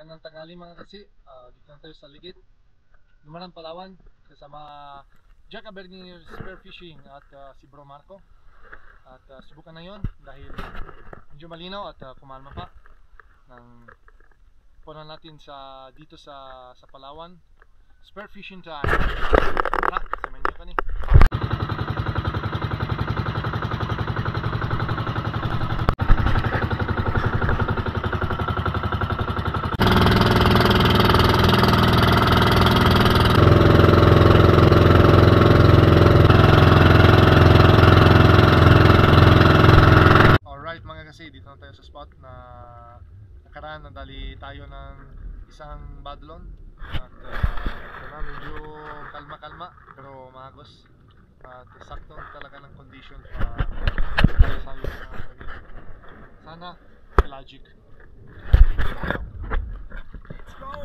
Magandang tanghali mga kasi, dito na tayo sa Ligit, Lumanan, Palawan, kasama Jack Abernier Spearfishing at si Bro Marco. At subukan na yon dahil medyo malinaw at kumalma pa ng punan natin dito sa Palawan. Spearfishing time. Tara, samayin niyo kami. Kasi dito na tayo sa spot na nakaraan, nadali tayo ng isang badlon at medyo kalma-kalma pero magos at saktong talaga ng condition para sa sana pelagic. Let's go!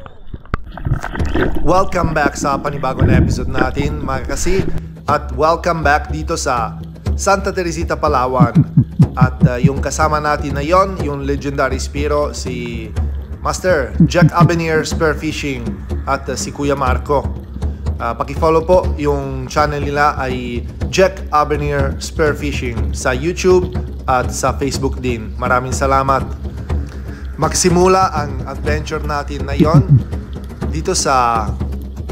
Welcome back sa panibagong na episode natin mga kasi, at welcome back dito sa Santa Teresita, Palawan. At yung kasama natin na yon, yung legendary Spiro, si Master Jack Abernier Spearfishing at si Kuya Marco. Paki-follow po yung channel nila ay Jack Abernier Spearfishing sa YouTube at sa Facebook din. Maraming salamat. Magsimula ang adventure natin na yon dito sa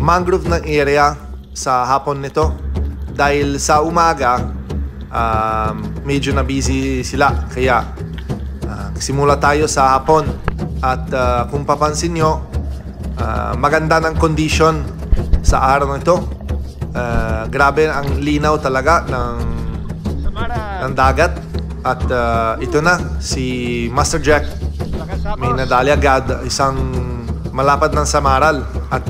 mangrove na area sa hapon nito dahil sa umaga medyo na busy sila, kaya simula tayo sa hapon. At kung papansin nyo, maganda ng condition sa araw na ito. Grabe ang linaw talaga ng dagat. At ito na si Master Jack, may nadali agad isang malapad ng samaral. At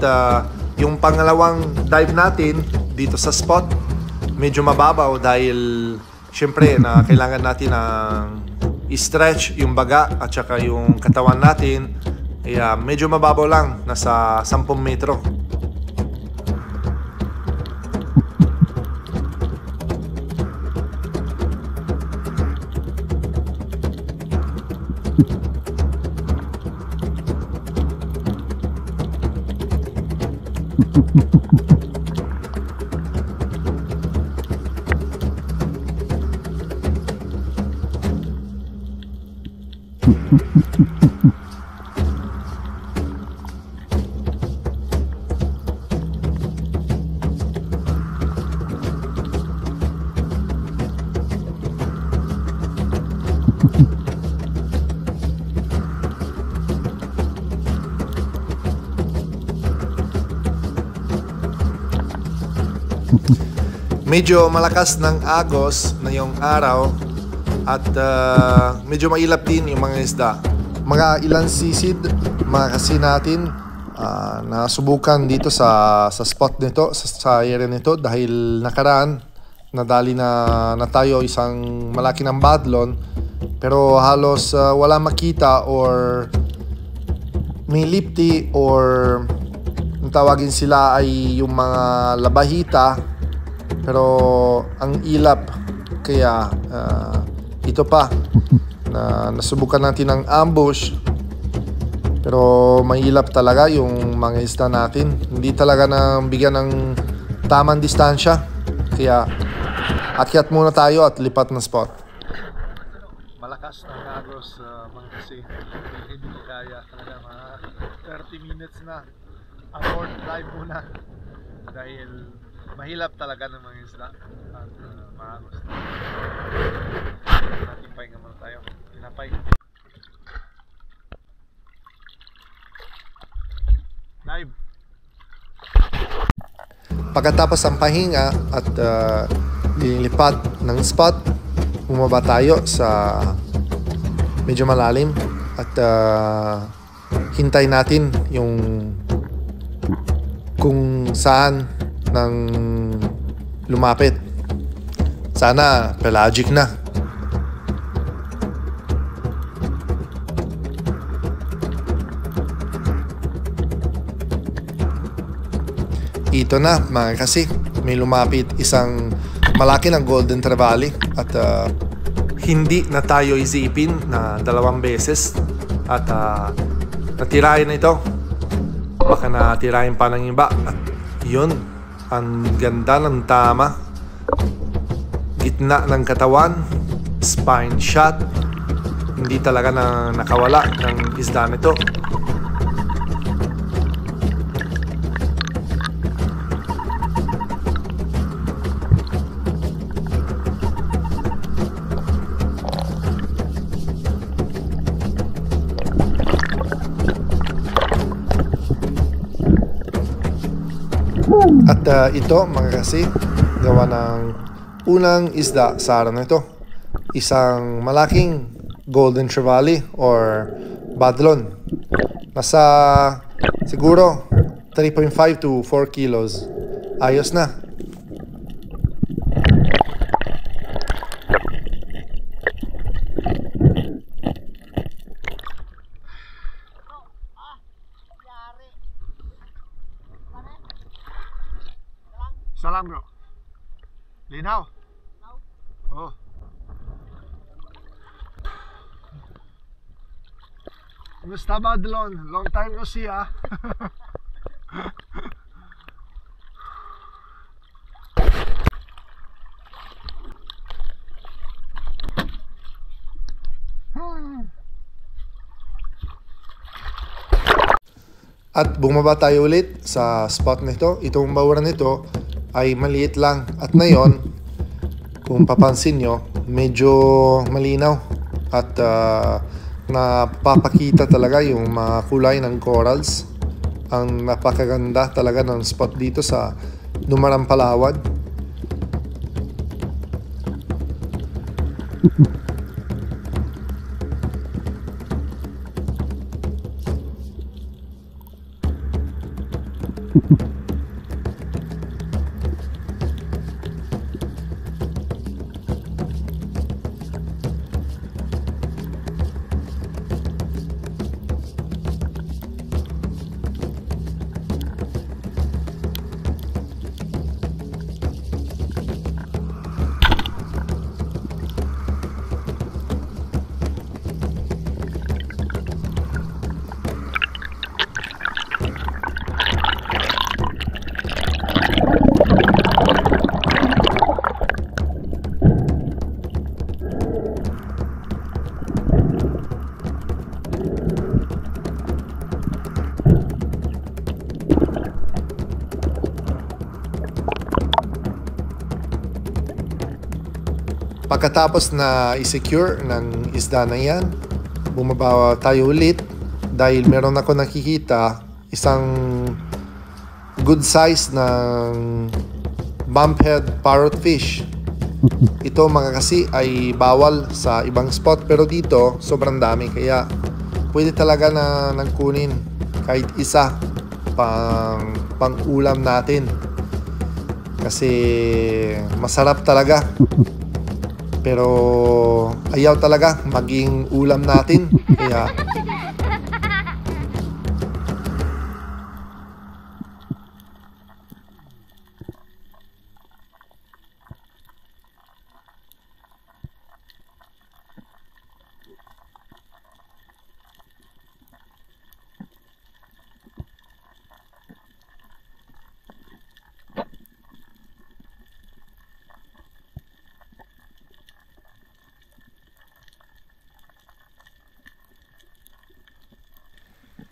yung pangalawang dive natin dito sa spot, medyo mababaw dahil syempre na kailangan natin ng i-stretch yung baga at saka yung katawan natin. Kaya medyo mababaw lang, nasa 10 metro. Medyo malakas ng agos na yung araw at medyo mailap din yung mga isda. Mga ilang sisid mga kasi natin nasubukan dito sa spot nito, sa area nito, dahil nakaraan nadali na tayo isang malaki ng badlon pero halos wala makita or may lipti or ang tawagin sila ay yung mga labahita. Pero ang ilap, kaya ito pa na nasubukan natin ng ambush, pero may ilap talaga yung mga isda natin. Hindi talaga na bigyan ng tamang distansya, kaya akyat muna tayo at lipat na spot. Malakas na agos mga kasi, hindi ko kaya talaga, mga 30 minutes na abort drive muna dahil mahilap talaga ng mga isda at maagos na. Natin pahinga muna tayo. Tinapay. Dive. Pagkatapos ang pahinga at lilipat ng spot, bumaba tayo sa medyo malalim at hintay natin yung kung saan nang lumapit. Sana pelagic na. Ito na mga kasi, may lumapit isang malaki ng golden trevally at hindi na tayo isipin na 2 beses at natirahin na ito. Baka natirahin pa ng iba. At yun, ang ganda ng tama. Gitna ng katawan, spine shot. Hindi talaga na nakawala ng isda nito. At ito mga kasi, gawa ng unang isda sa araw na ito. Isang malaking golden trevally or badlon. Nasa siguro 3.5 to 4 kilos. Ayos na. Salam bro. Linaw? Oh. Kumusta badlon? Long time no see ah. At bumaba tayo ulit sa spot nito. Itong bawaran nito ay maliit lang. At ngayon, kung papansin nyo, medyo malinaw. At napapakita talaga yung mga kulay ng corals. Ang napakaganda talaga ng spot dito sa Dumarang, Palawan. Pagkatapos na i-secure ng isda na yan, bumaba tayo ulit dahil meron ako nakikita isang good size ng bumphead parrotfish. Ito mga kasi ay bawal sa ibang spot pero dito sobrang dami kaya pwede talaga na nagkunin kahit isa pang ulam natin kasi masarap talaga. Pero ayaw talaga maging ulam natin. Kaya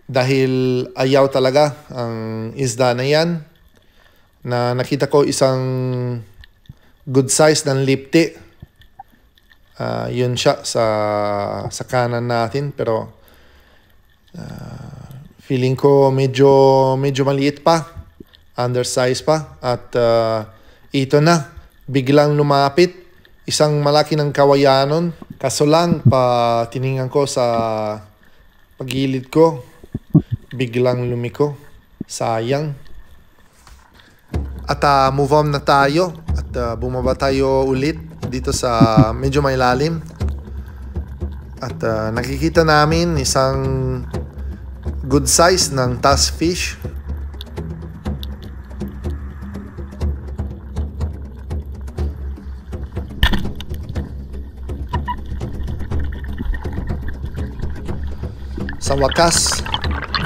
dahil ayaw talaga ang isda na yan, na nakita ko isang good size ng lipti. Yun siya sa kanan natin pero feeling ko medyo maliit pa, undersized pa. At ito na, biglang lumapit isang malaki ng kawayanon. Kaso lang pa tiningnan ko sa pagilid ko, biglang lumiko. Sayang. At move on na tayo. At bumaba tayo ulit dito sa medyo may lalim. At nakikita namin isang good size ng tusk fish. Sa wakas,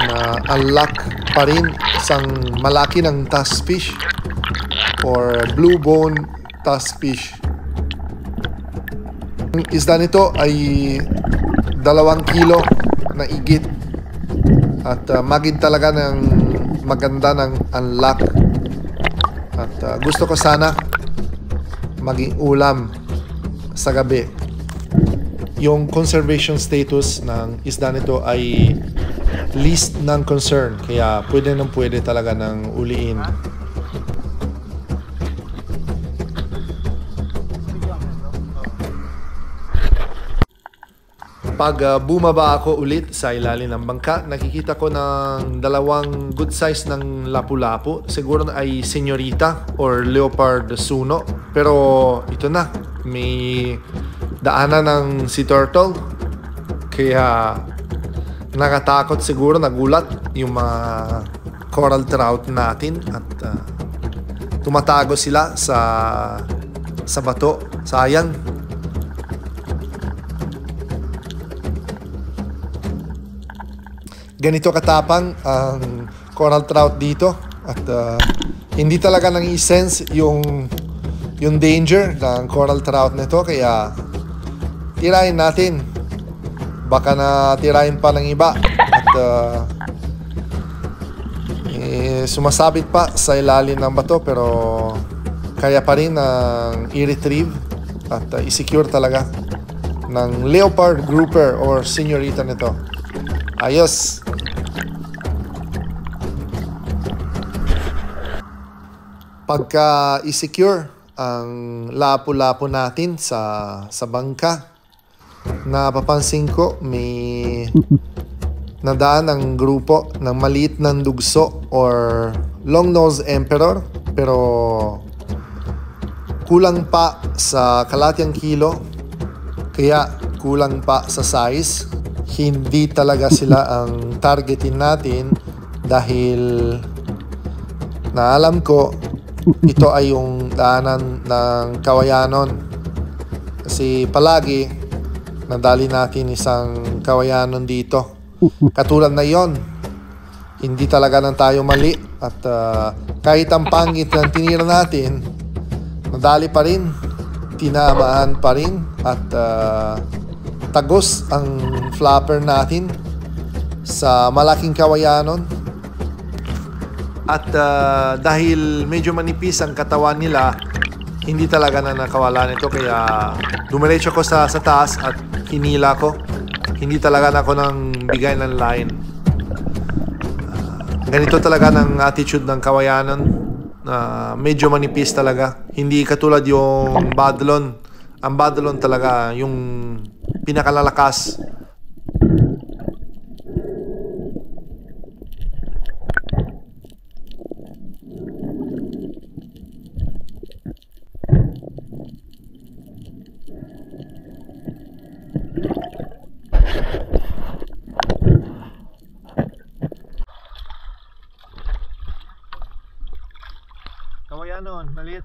na unlock pa rin isang malaki ng tusk fish or blue bone tusk fish. Ang isda nito ay 2 kilo na igit at maging talaga ng maganda ng unlock at gusto ko sana maging ulam sa gabi. Yung conservation status ng isda nito ay least ng concern, kaya pwede talaga ng uliin. Pag bumaba ako ulit sa ilalim ng bangka, nakikita ko ng 2 good size ng lapu-lapu. Siguro ay senyorita or leopard suno. Pero ito na, may daanan ng sea turtle. Kaya nakatakot siguro, nagulat yung mga coral trout natin. At tumatago sila sa bato. Sayang. Ganito katapang ang coral trout dito at hindi talaga nang i-sense yung danger ng coral trout nito, kaya tirahin natin, baka na tirahin pa ng iba at sumasabit pa sa ilalim ng bato, pero kaya pa rin ng i-retrieve at i-secure talaga ng leopard grouper or senyorita nito. Ayos. Pagka i-secure ang lapu-lapu natin sa bangka, napapansin ko may nadaan ang grupo ng maliit ng dugso or long-nosed emperor, pero kulang pa sa kalahating kilo, kaya kulang pa sa size. Hindi talaga sila ang targetin natin dahil naalam ko ito ay yung daanan ng kawayanon, kasi palagi nadali natin isang kawayanon dito. Katulad na yon, hindi talaga nang tayo mali at kahit ang pangit ng tinira natin, nadali pa rin, tinamaan pa rin at tagos ang flapper natin sa malaking kawayanon. At dahil medyo manipis ang katawan nila, hindi talaga na nakawala nito, kaya dumiretso ko sa taas at hinila ko. Hindi talaga na ako nang bigay ng line. Ganito talaga ng attitude ng kawayanon, medyo manipis talaga. Hindi katulad yung badlon. Ang badlon talaga yung pinakalalakas. Kawayanon, maliit.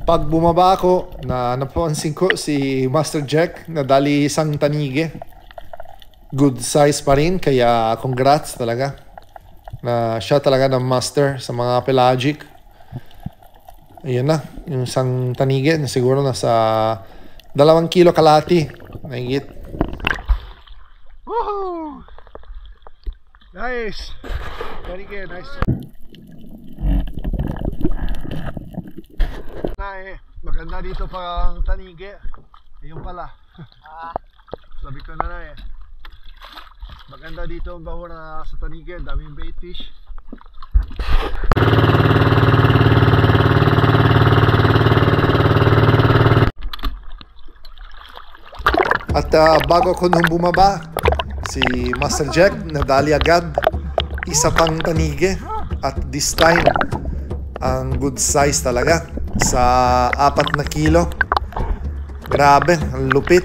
Pag bumaba ako, napansin ko si Master Jack na dali isang tanige. Good size pa rin, kaya congrats talaga. Na siya talaga ng master sa mga pelagic. Ayan na, yung isang tanige na siguro nasa 2 kilo kalahati. Naigit. Woohoo! Nice! Tanige, nice. Maganda dito pa ang tanige. Ayun pala. Sabi ko na maganda dito ang bahura sa tanige. Daming bait fish. At bago ko nung bumaba, si Master Jack nadali agad isa pang tanige. At this time, ang good size talaga. Sa 4 na kilo. Grabe, ang lupit.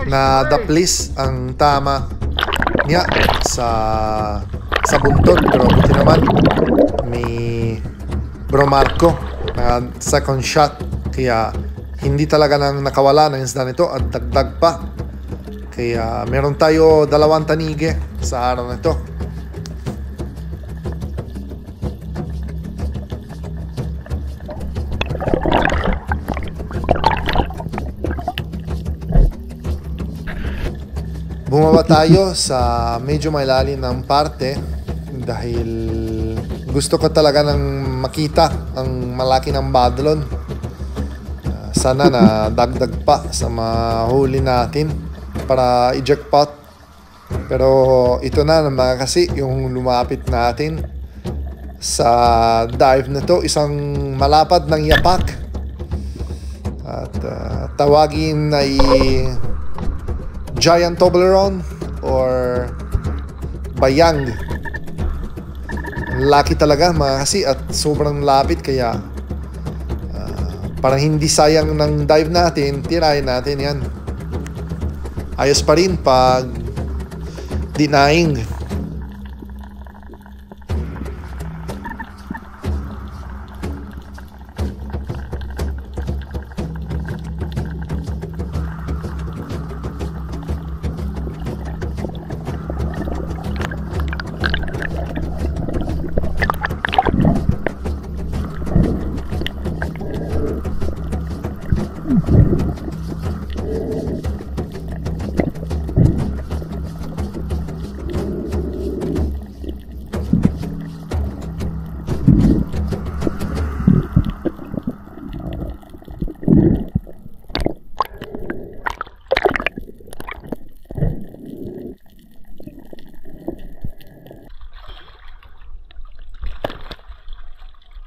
Na daplis ang tama niya sa buntot. Pero buti naman may Bro Marco second shot. Kaya hindi talaga nang nakawala ng isda nito at dagdag pa. Kaya meron tayo 2 tanige sa araw na ito. Bumaba tayo sa medyo malalim ng parte dahil gusto ko talaga nang makita ang malaki ng badlon. Sana na dagdag pa sa mahuli natin para i-jackpot. Pero ito na mga kasi yung lumapit natin sa dive na to, isang malapad ng yapak. At tawagin ay giant Toblerone or bayang. Laki talaga mga kasi at sobrang lapit kaya parang hindi sayang ng dive natin, tirahin natin yan. Ayos pa rin pag denying.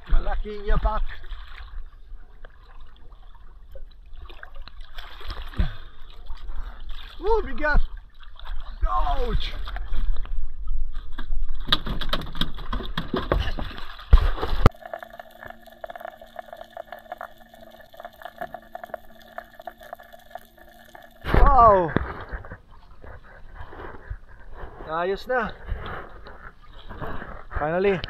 Malaking yapak. Bigat. Ouch. Wow. Ayos na. Finally.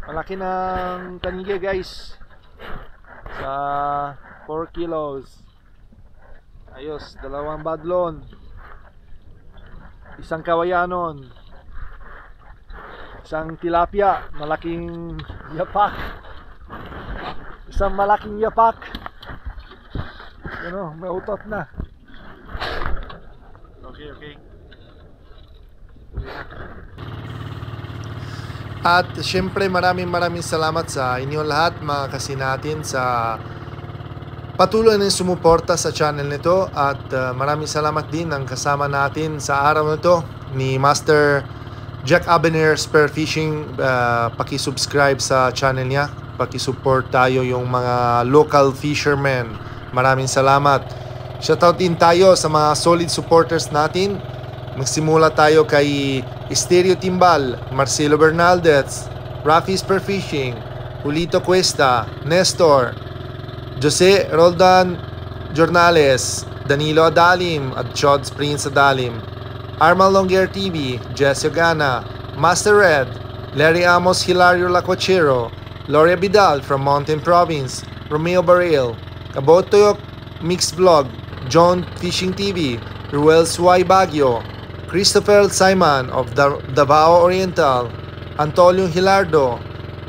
Malaki ng tanige guys. Sa 4 kilos. Ayos, 2 badlon. 1 kawayanon. 1 tilapia, malaking yapak. 1 malaking yapak. Ano, may utot na. Okay. At syempre maraming salamat sa inyong lahat mga kasi natin sa patuloy na sumuporta sa channel nito. At maraming salamat din ang kasama natin sa araw na ito ni Master Jack Abenir Spearfishing. Paki-subscribe sa channel niya, paki-support tayo yung mga local fishermen. Maraming salamat. Shoutout din tayo sa mga solid supporters natin. Magsimula tayo kay Stereo Timbal, Marcelo Bernaldez, Rafi Spearfishing, Julito Cuesta, Nestor, Jose Roldan Jornales, Danilo Adalim at Chods Prince Adalim, Armal Longier TV, Jesse Gana, Master Red, Larry Amos Hilario Lacochero, Gloria Vidal from Mountain Province, Romeo Baril, Kabotoyok Mix Vlog, John Fishing TV, Ruel Suay Baguio, Christopher Simon of Davao Oriental, Antonio Hilardo,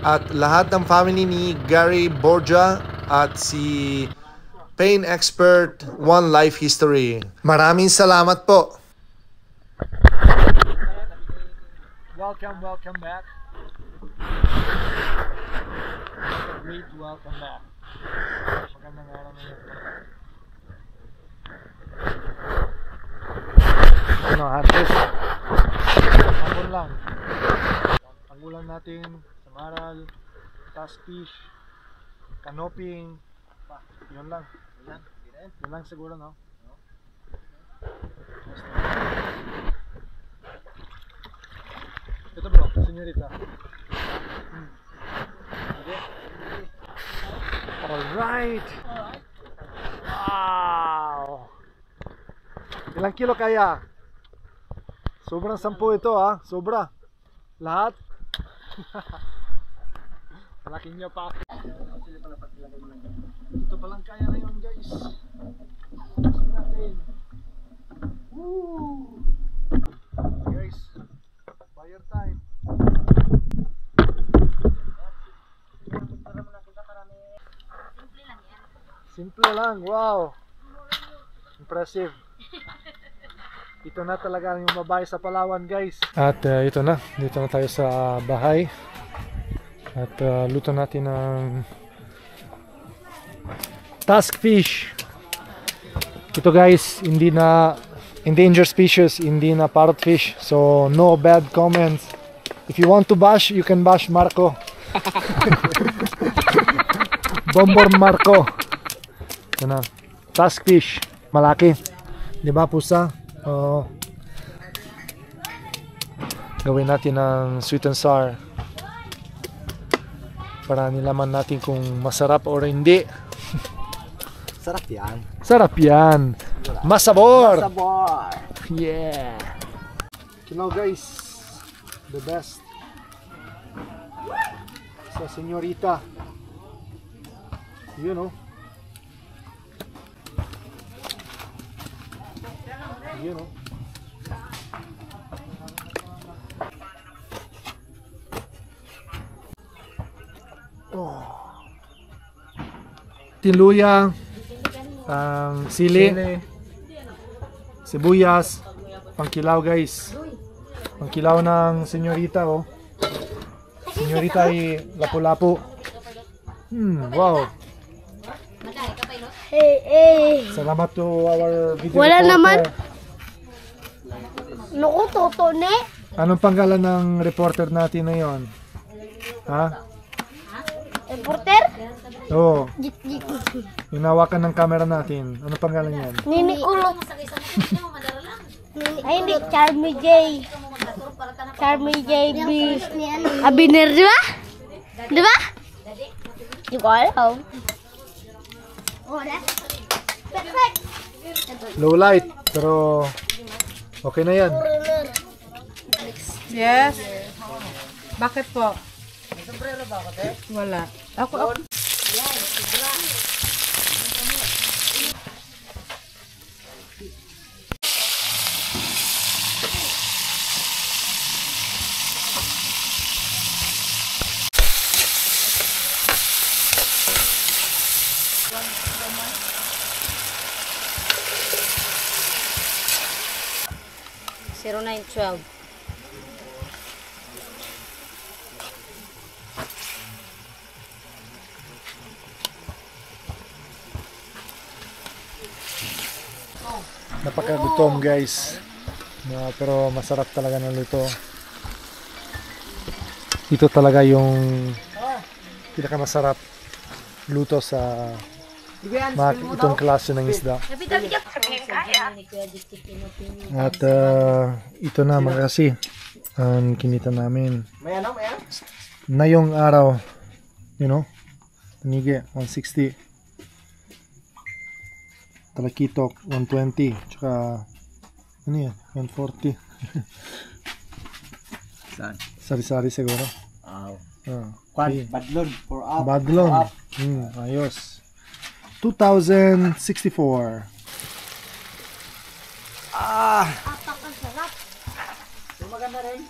at lahat ng family ni Gary Borja at si Pain Expert One Life History. Maraming salamat po. Welcome back. Great welcome back. Magandang araw na yun. Harvest. Hapon lang. Ang ulam natin, samaral, taspish, canoping, yun lang. Yun lang siguro, no? Ito bro, senyorita. Alright. Wow. Ilang kilo kaya? Sobrang 10 ito ha, sobra. Lahat. Malaking niya pa. Ito palang kaya na yun guys. Tingnan natin. Woo! Guys, fire time. Simple lang, wow! Impressive. Ito na talaga yung babae sa Palawan guys. At ito na, dito na tayo sa bahay. At luto natin ng tusk fish. Ito guys, hindi na endangered species, hindi na parrot fish. So no bad comments. If you want to bash, you can bash Marco. Bombor Marco. Ito na, tusk fish. Malaki. Di ba pusa? Gawin natin ng sweet and sour. Para nilaman natin kung masarap or hindi. Sarap yan. Sarap yan. Masabor. Sabor. Yeah. You know guys, the best sa senyorita. You know. You know. Oh. Tiluya, sili, sibuyas, pangkilaw guys. Pangkilaw ng senyorita oh. Senyorita ay lapu-lapu. Wow. Salamat to our video Wala reporter. naman. Naku, toto ne. Anong pangalan ng reporter natin na yon? Ha? Reporter? Oo. Jik. Yung nawakan ng camera natin. Anong pangalan yan? Nini Ulo. Ay, hindi. Charmy J. Charmy J. B. Abiner, di ba? Di ba? Hindi ko alam. Perfect. Low light. Pero okay na yan. Yes. Bakit po? Wala. Ako. Zero 912. Napakagutom guys. Pero masarap talaga ng luto. Ito talaga yung pinakamasarap luto sa itong klase ng isda. At ito na mga kasi ang kinita namin. Na yung araw, you know, tanigi 160. Talakitok 120, tsaka ano yan, 140. Saan? Sari-sari siguro. Okay. Badlon. For up. Badlon. Ayos. 2064. Maganda rin.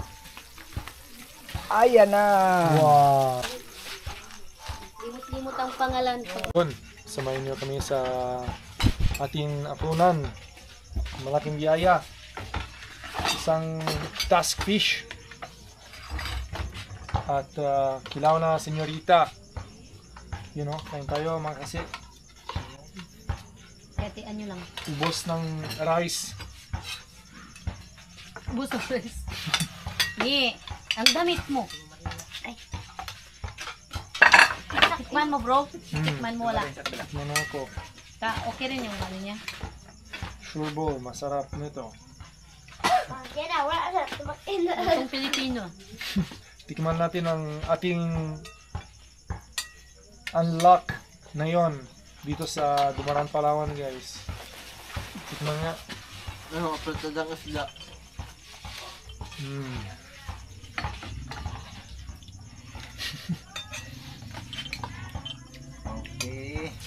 Ayan na. Wow. Limot ang pangalan ko. Samayin niyo kami sa ating apunan. Malaking biyaya. Isang tusk fish. At kilaw na senyorita. You know, kain tayo mga kasi. Katian nyo lang. Ubos ng rice. Buso rice. Ni, ang damit mo. Ay. Tikman mo bro. Tikman mo wala. Tikman ako. Okay rin yung ano niya. Sure ball, masarap nito. Itong Pilipino. Tikman natin ang ating unlock na yon dito sa Dumaran, Palawan guys. Tikman nga. Ano, apretadang isla. Eh.